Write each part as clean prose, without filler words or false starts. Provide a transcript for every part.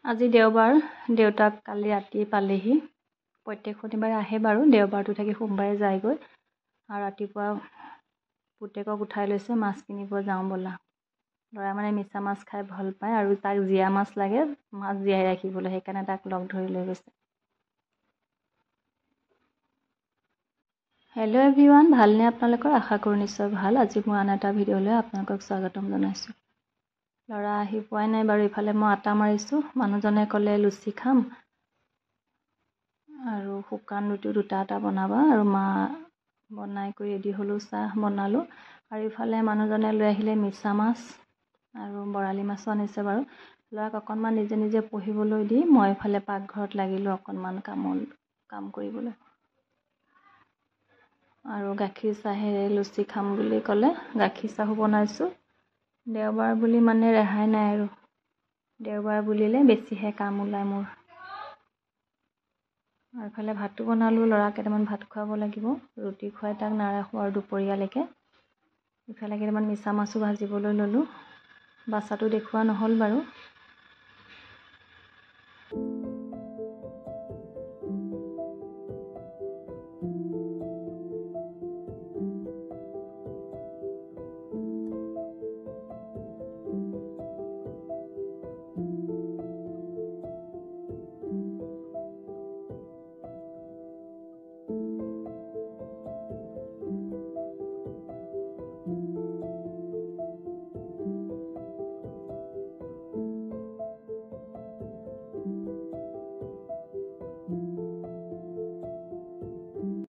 আজি দেওবাৰ, দেউতাক কালি ৰাতি পালেহি। প্ৰত্যেক শনিবাৰে আহে বাৰু, দেওবাৰটো থাকি সোমবাৰে যায়গৈ। আৰু ৰাতিপুৱা পুতেকক উঠাই লৈছে, মাছ কিনিব যাওঁ ব'লা। ল'ৰাই মানে মিছা মাছ খাই ভাল পায় আৰু তাক জীয়া মাছ লাগে, মাছ জীয়াই ৰাখিবলৈ, সেইকাৰণে তাক লগ ধৰি লৈ গৈছে। হেল্ল' এভৰিৱান, ভালনে আপোনালোকৰ? আশা কৰোঁ নিশ্চয় ভাল। আজি মই আন এটা ভিডিঅ'লৈ আপোনালোকক স্বাগতম জনাইছোঁ। ল'ৰা আহি পোৱাই নাই বাৰু, ইফালে মই আটা মাৰিছোঁ। মানুহজনে ক'লে লুচি খাম আৰু শুকান ৰুটি দুটা এটা বনাবা, আৰু মা বনাই কৰি ৰেডি হ'লোঁ, চাহ বনালোঁ। আৰু ইফালে মানুহজনে লৈ আহিলে মিছা মাছ আৰু বৰালি মাছো আনিছে বাৰু। ল'ৰাক অকণমান নিজে নিজে পঢ়িবলৈ দি মই ইফালে পাকঘৰত লাগিলোঁ অকণমান কাম কৰিবলৈ। আৰু গাখীৰ চাহেৰে লুচি খাম বুলি ক'লে গাখীৰ চাহো বনাইছোঁ। দেওবাৰ বুলি মানে ৰেহাই নাই আৰু, দেওবাৰ বুলিলে বেছিহে কাম ওলায় মোৰ। আৰু ইফালে ভাতো বনালোঁ, ল'ৰাক কেইটামান ভাত খুৱাব লাগিব, ৰুটি খুৱাই তাক নাৰাখোঁ আৰু দুপৰীয়ালৈকে। ইফালে কেইটামান মিছা মাছো ভাজিবলৈ ল'লোঁ, বাচাটো দেখুওৱা নহ'ল বাৰু।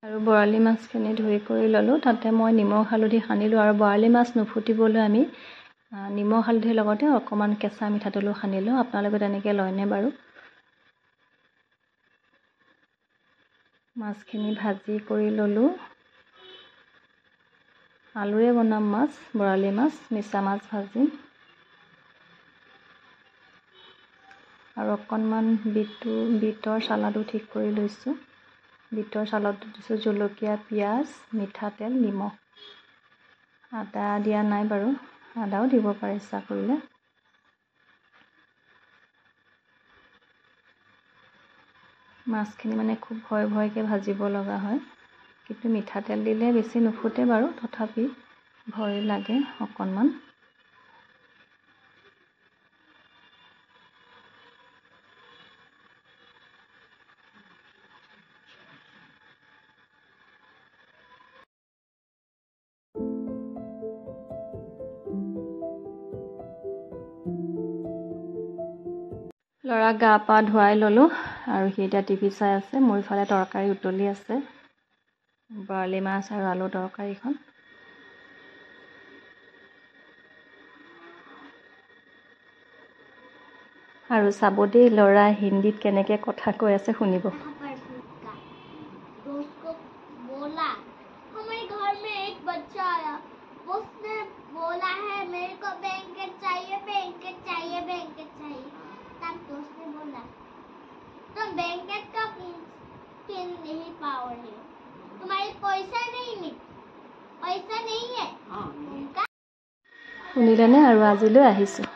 আৰু বৰালি মাছখিনি ধুই কৰি ল'লোঁ, তাতে মই নিমখ হালধি সানিলোঁ। আৰু বৰালি মাছ নুফুটিবলৈ আমি নিমখ হালধিৰ লগতে অকণমান কেঁচা মিঠাতেলো সানি লওঁ। আপোনালোকে তেনেকৈ লয়নে বাৰু? মাছখিনি ভাজি কৰি ল'লোঁ। আলুৰে বনাম মাছ, বৰালি মাছ, মিছা মাছ ভাজিম। আৰু অকণমান বিটৰ চালাডো ঠিক কৰি লৈছোঁ। বিটৰ চালাডটো দিছোঁ জলকীয়া, পিঁয়াজ, মিঠাতেল, নিমখ। আদা দিয়া নাই বাৰু, আদাও দিব পাৰে ইচ্ছা কৰিলে। মাছখিনি মানে খুব ভয়কৈ ভাজিব লগা হয়, কিন্তু মিঠাতেল দিলে বেছি নুফুটে বাৰু, তথাপি ভয় লাগে অকণমান। ল'ৰাক গা পা ধুৱাই ল'লোঁ আৰু সি এতিয়া টিভি চাই আছে। মোৰ ইফালে তৰকাৰী উতলি আছে, বৰালি মাছ আৰু আলু তৰকাৰীখন। আৰু চাব দেই, ল'ৰা হিন্দীত কেনেকৈ কথা কৈ আছে শুনিব। শুনিলেনে? আৰু আজিলৈ আহিছোঁ।